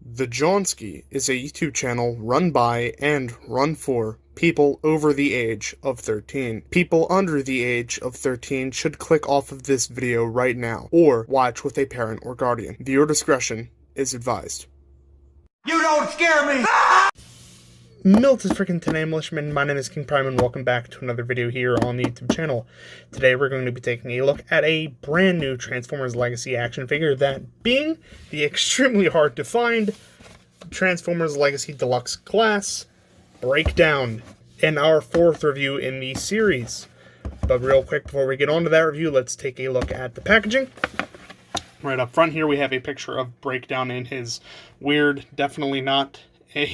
The Johnsky is a YouTube channel run by and run for people over the age of 13. People under the age of 13 should click off of this video right now, or watch with a parent or guardian. Viewer discretion is advised. You don't scare me! Milt is freaking today, militiamen. My name is King Prime, and welcome back to another video here on the YouTube channel. Today we're going to be taking a look at a brand new Transformers Legacy action figure, that being the extremely hard to find Transformers Legacy Deluxe Class Breakdown, and our fourth review in the series. But real quick, before we get on to that review, let's take a look at the packaging. Right up front here we have a picture of Breakdown in his weird, definitely not a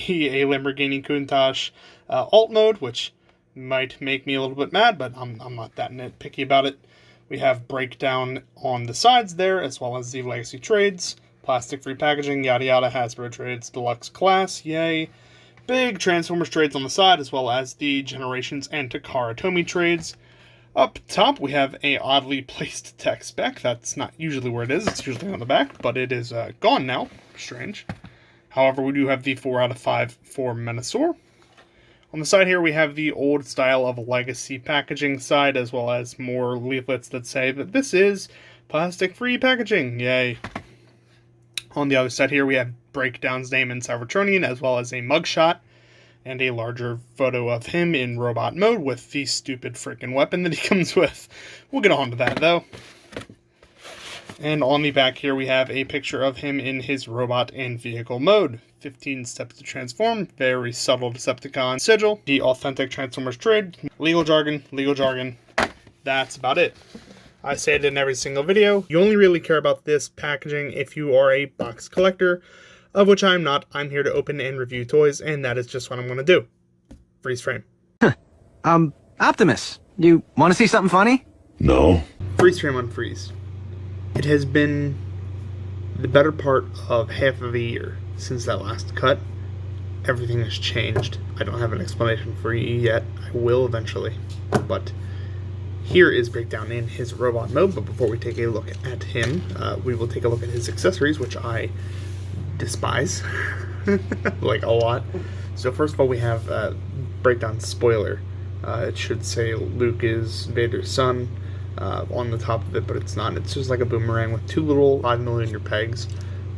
Lamborghini Countach alt mode, which might make me a little bit mad, but I'm not that nitpicky about it. We have Breakdown on the sides there, as well as the Legacy trades, plastic-free packaging, yada yada, Hasbro trades, deluxe class, yay. Big Transformers trades on the side, as well as the Generations and Takara Tomy trades. Up top, we have a oddly placed tech spec. That's not usually where it is. It's usually on the back, but it is gone now. Strange. However, we do have the 4 out of 5 for Menasor. On the side here, we have the old style of Legacy packaging side, as well as more leaflets that say that this is plastic-free packaging. Yay. On the other side here, we have Breakdown's name in Cybertronian, as well as a mugshot and a larger photo of him in robot mode with the stupid freaking weapon that he comes with. We'll get on to that, though. And on the back here, we have a picture of him in his robot and vehicle mode. 15 steps to transform, very subtle Decepticon sigil, the authentic Transformers trade, legal jargon. That's about it. I say it in every single video. You only really care about this packaging if you are a box collector, of which I'm not. I'm here to open and review toys, and that is just what I'm going to do. Freeze frame. Optimus, you want to see something funny? No. Freeze frame unfreeze. It has been the better part of half of a year since that last cut. Everything has changed. I don't have an explanation for you yet. I will eventually. But here is Breakdown in his robot mode. But before we take a look at him, we will take a look at his accessories, which I despise. Like a lot. So first of all, we have Breakdown spoiler. It should say Luke is Vader's son on the top of it, but it's not. It's just like a boomerang with two little 5mm pegs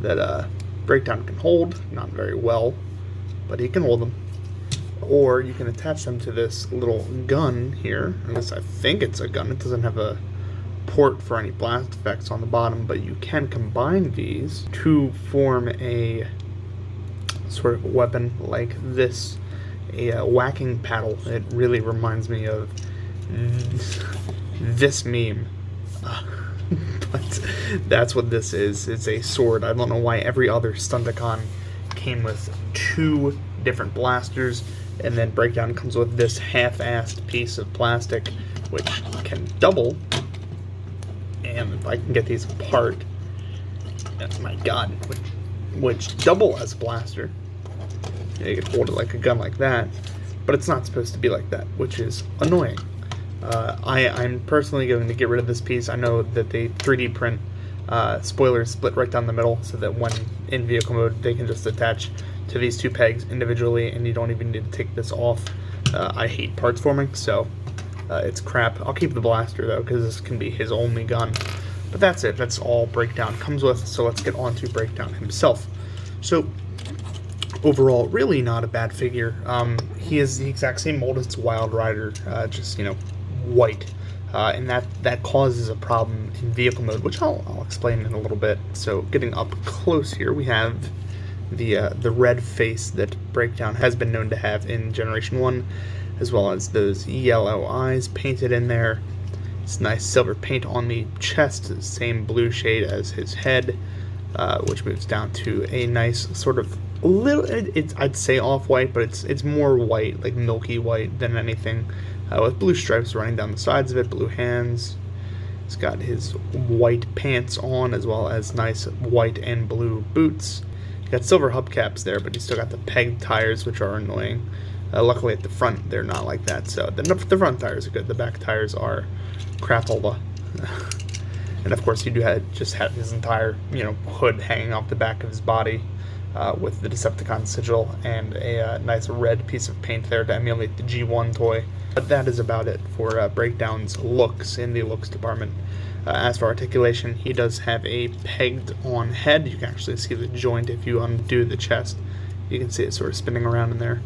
that Breakdown can hold. Not very well, but he can hold them. Or you can attach them to this little gun here. I guess I think it's a gun. It doesn't have a port for any blast effects on the bottom, but you can combine these to form a sort of weapon like this, a whacking paddle. It really reminds me of this meme. But that's what this is. It's a sword. I don't know why every other Stunticon came with two different blasters, and then Breakdown comes with this half-assed piece of plastic which can double. And if I can get these apart, oh my god, which double as a blaster. You can hold it like a gun like that, but it's not supposed to be like that, which is annoying. I'm personally going to get rid of this piece. I know that they 3D print spoilers split right down the middle, so that when in vehicle mode they can just attach to these two pegs individually, and you don't even need to take this off. I hate parts forming, so it's crap. I'll keep the blaster though, because this can be his only gun. But that's it. That's all Breakdown comes with. So let's get on to Breakdown himself. So overall, really not a bad figure. He is the exact same mold as Wild Rider, just, you know, white. And that causes a problem in vehicle mode, which I'll explain in a little bit. So getting up close here, we have the red face that Breakdown has been known to have in Generation 1, as well as those yellow eyes painted in there. It's nice silver paint on the chest, same blue shade as his head, which moves down to a nice sort of little, I'd say off-white, but it's more white, like milky white than anything, with blue stripes running down the sides of it, blue hands. He's got his white pants on, as well as nice white and blue boots. He's got silver hubcaps there, but he's still got the pegged tires, which are annoying. Luckily at the front, they're not like that, so the front tires are good. The back tires are crapola. And of course, you do just have his entire, hood hanging off the back of his body. with the Decepticon sigil and a nice red piece of paint there to emulate the G1 toy. But that is about it for Breakdown's looks in the looks department. As for articulation, he does have a pegged on head. You can actually see the joint if you undo the chest. You can see it sort of spinning around in there.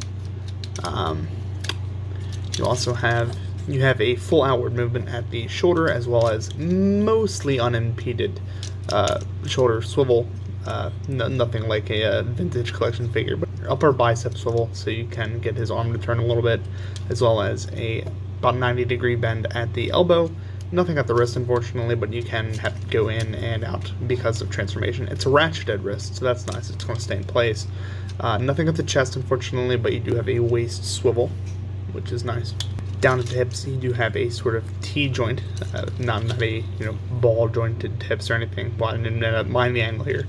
You also have a full outward movement at the shoulder, as well as mostly unimpeded shoulder swivel. Nothing like a vintage collection figure, but upper bicep swivel, so you can get his arm to turn a little bit, as well as about 90-degree bend at the elbow. Nothing at the wrist, unfortunately, but you can have to go in and out because of transformation. It's a ratcheted wrist, so that's nice. It's going to stay in place. Nothing at the chest, unfortunately, but you do have a waist swivel, which is nice. Down at the hips, you do have a sort of T-joint, not a ball jointed hips or anything. Well, I didn't mind the angle here,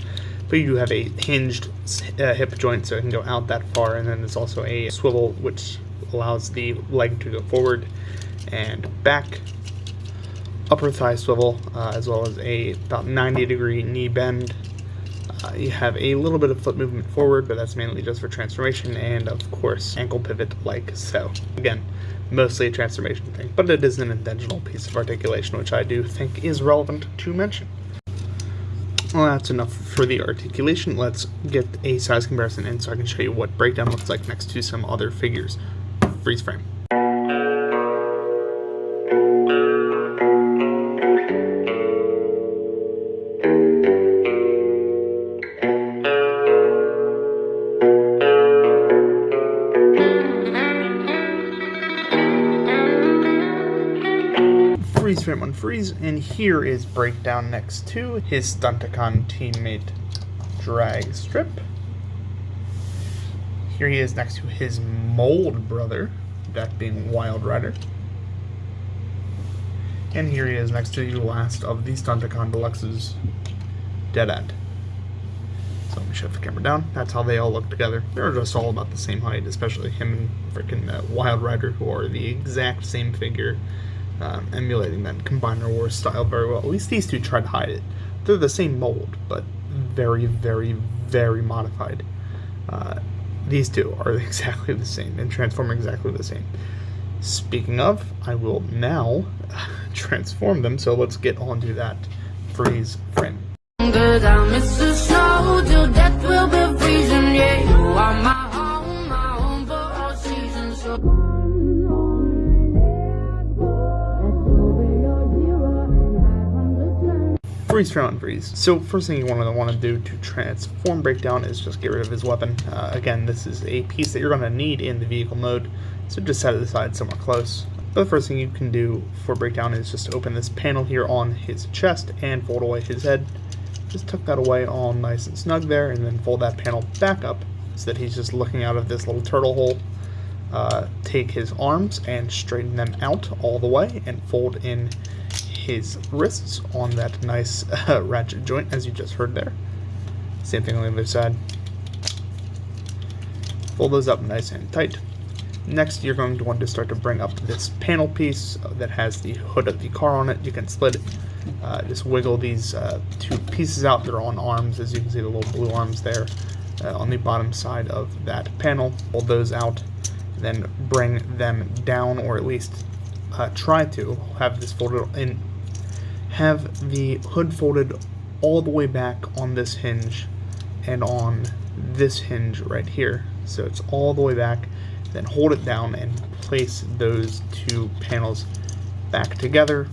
but you do have a hinged hip joint, so it can go out that far, and then there's also a swivel which allows the leg to go forward and back. Upper thigh swivel, as well as a about 90-degree knee bend. You have a little bit of foot movement forward, but that's mainly just for transformation, and of course ankle pivot like so. Again, mostly a transformation thing, but it is an intentional piece of articulation, which I do think is relevant to mention. Well, that's enough for the articulation. Let's get a size comparison in so I can show you what Breakdown looks like next to some other figures. Freeze frame. Freeze frame unfreeze, and here is Breakdown next to his Stunticon teammate Drag Strip. Here he is next to his mold brother, that being Wild Rider. And here he is next to the last of the Stunticon Deluxes, Dead-End. So let me shift the camera down. That's how they all look together. They're just all about the same height, especially him and freaking Wild Rider, who are the exact same figure. Emulating that Combiner Wars style very well. At least these two try to hide it. They're the same mold, but very, very, very modified. These two are exactly the same and transform exactly the same. Speaking of, I will now transform them, so let's get on to that freeze frame. Good, I miss the snow till death will be freezing. Yeah, you are my home for all seasons. So freeze frame unfreeze. So first thing you want to do to transform Breakdown is just get rid of his weapon. Again, this is a piece that you're going to need in the vehicle mode, so just set it aside somewhere close. But the first thing you can do for Breakdown is just open this panel here on his chest and fold away his head. Just tuck that away all nice and snug there, and then fold that panel back up so that he's just looking out of this little turtle hole. Take his arms and straighten them out all the way and fold in his wrists on that nice ratchet joint, as you just heard there. Same thing on the other side. Fold those up nice and tight. Next, you're going to want to start to bring up this panel piece that has the hood of the car on it. You can split it. Just wiggle these two pieces out. They're on arms, as you can see the little blue arms there on the bottom side of that panel. Fold those out, and then bring them down, or at least try to have this folded in. Have the hood folded all the way back on this hinge and on this hinge right here. So it's all the way back. Then hold it down and place those two panels back together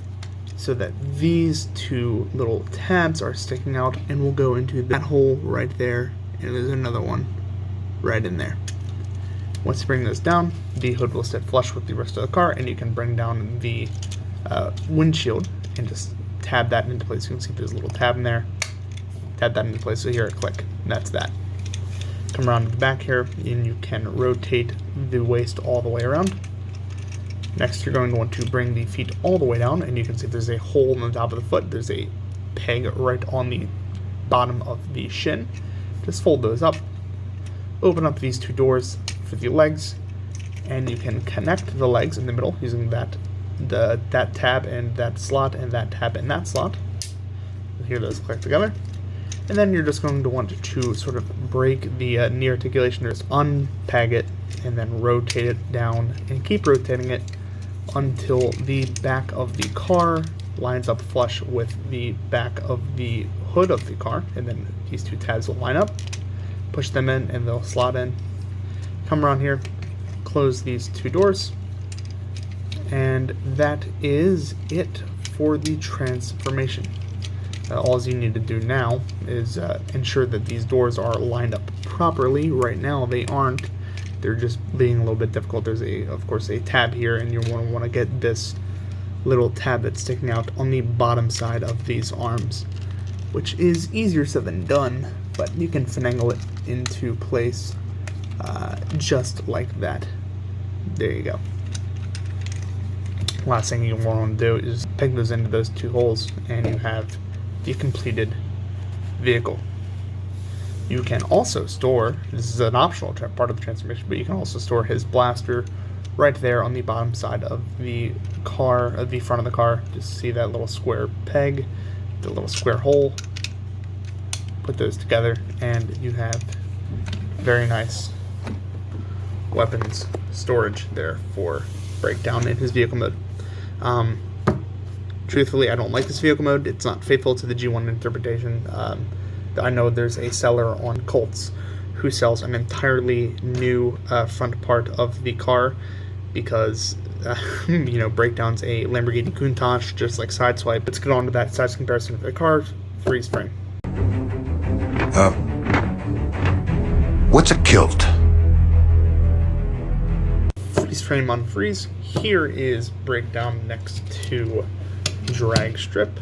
so that these two little tabs are sticking out, and will go into that hole right there, and there's another one right in there. Once you bring those down, the hood will sit flush with the rest of the car, and you can bring down the windshield and just tab that into place. You can see there's a little tab in there. Tab that into place, so here, click, and that's that. Come around to the back here, and you can rotate the waist all the way around. Next, you're going to want to bring the feet all the way down, and you can see there's a hole in the top of the foot. There's a peg right on the bottom of the shin. Just fold those up. Open up these two doors for the legs, and you can connect the legs in the middle using that tab and that slot and that tab and that slot. Here those click together. And then you're just going to want to sort of break the knee articulation, just unpeg it, and then rotate it down, and keep rotating it until the back of the car lines up flush with the back of the hood of the car, and then these two tabs will line up. Push them in and they'll slot in. Come around here, close these two doors, and that is it for the transformation. All you need to do now is ensure that these doors are lined up properly. Right now they aren't. They're just being a little bit difficult. There's of course a tab here, and you want to get this little tab that's sticking out on the bottom side of these arms, which is easier said than done, but you can finagle it into place just like that. There you go. Last thing you want to do is peg those into those two holes, and you have the completed vehicle. You can also store, this is an optional part of the transformation, but you can also store his blaster right there on the bottom side of the car, the front of the car. Just see that little square peg, the little square hole. Put those together, and you have very nice weapons storage there for Breakdown in his vehicle mode. Truthfully, I don't like this vehicle mode. It's not faithful to the G1 interpretation. I know there's a seller on Colts who sells an entirely new front part of the car because, you know, Breakdown's a Lamborghini Countach, just like Sideswipe. Let's get on to that size comparison of the car. Freeze frame. What's a kilt? Freeze frame on freeze. Here is Breakdown next to Drag Strip.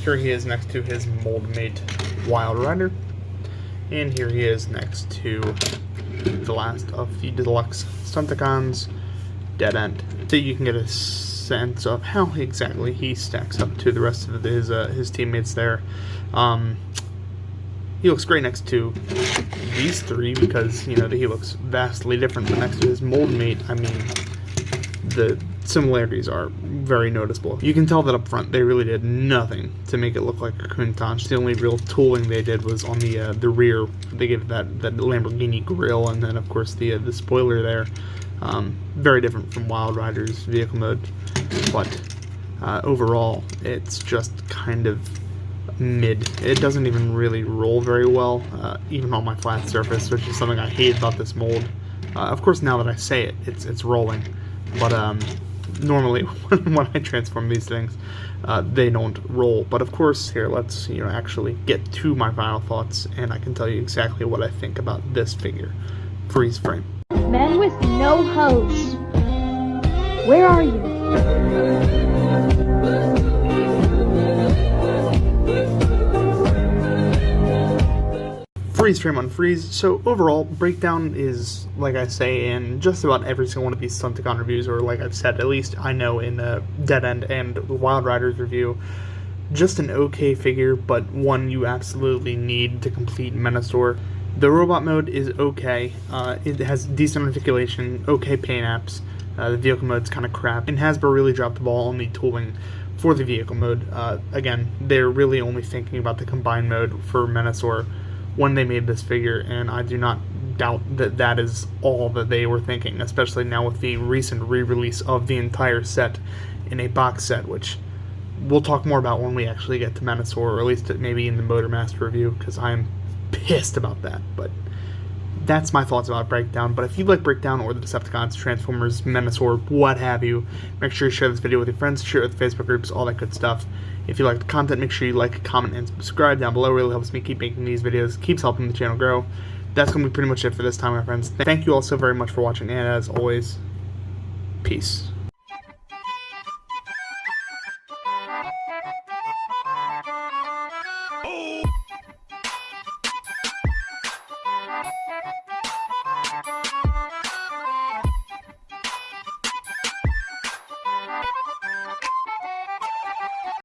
Here he is next to his Moldmate Wild Rider. And here he is next to the last of the deluxe Stunticons, Dead End. So you can get a sense of how exactly he stacks up to the rest of his teammates there. He looks great next to these three because, you know, he looks vastly different. But next to his Moldmate, I mean, the similarities are very noticeable. You can tell that up front they really did nothing to make it look like a Countach. The only real tooling they did was on the rear. They gave that Lamborghini grille, and then of course the spoiler there. Very different from Wild Rider's vehicle mode, but overall it's just kind of mid. It doesn't even really roll very well, even on my flat surface, which is something I hate about this mold. Of course, now that I say it, it's rolling, but normally when I transform these things, they don't roll. But of course, here, let's actually get to my final thoughts, and I can tell you exactly what I think about this figure. Freeze frame. Men with no hose. Where are you? Freeze frame on freeze. So overall, Breakdown is, like I say in just about every single one of these Stunticon reviews, or like I've said, at least I know in Dead End and the Wild Riders review, just an okay figure, but one you absolutely need to complete Menasor. The robot mode is okay. It has decent articulation, okay paint apps. The vehicle mode's kind of crap, and Hasbro really dropped the ball on the tooling for the vehicle mode. Again, they're really only thinking about the combined mode for Menasor when they made this figure, and I do not doubt that that is all that they were thinking, especially now with the recent re-release of the entire set in a box set, which we'll talk more about when we actually get to Menasor, or at least maybe in the Motormaster review, because I'm pissed about that. But that's my thoughts about Breakdown. But if you like Breakdown or the Decepticons, Transformers, Menasor, what have you, make sure you share this video with your friends, share it with Facebook groups, all that good stuff. If you like the content, make sure you like, comment, and subscribe down below. It really helps me keep making these videos, keeps helping the channel grow. That's going to be pretty much it for this time, my friends. Thank you all so very much for watching, and as always, peace.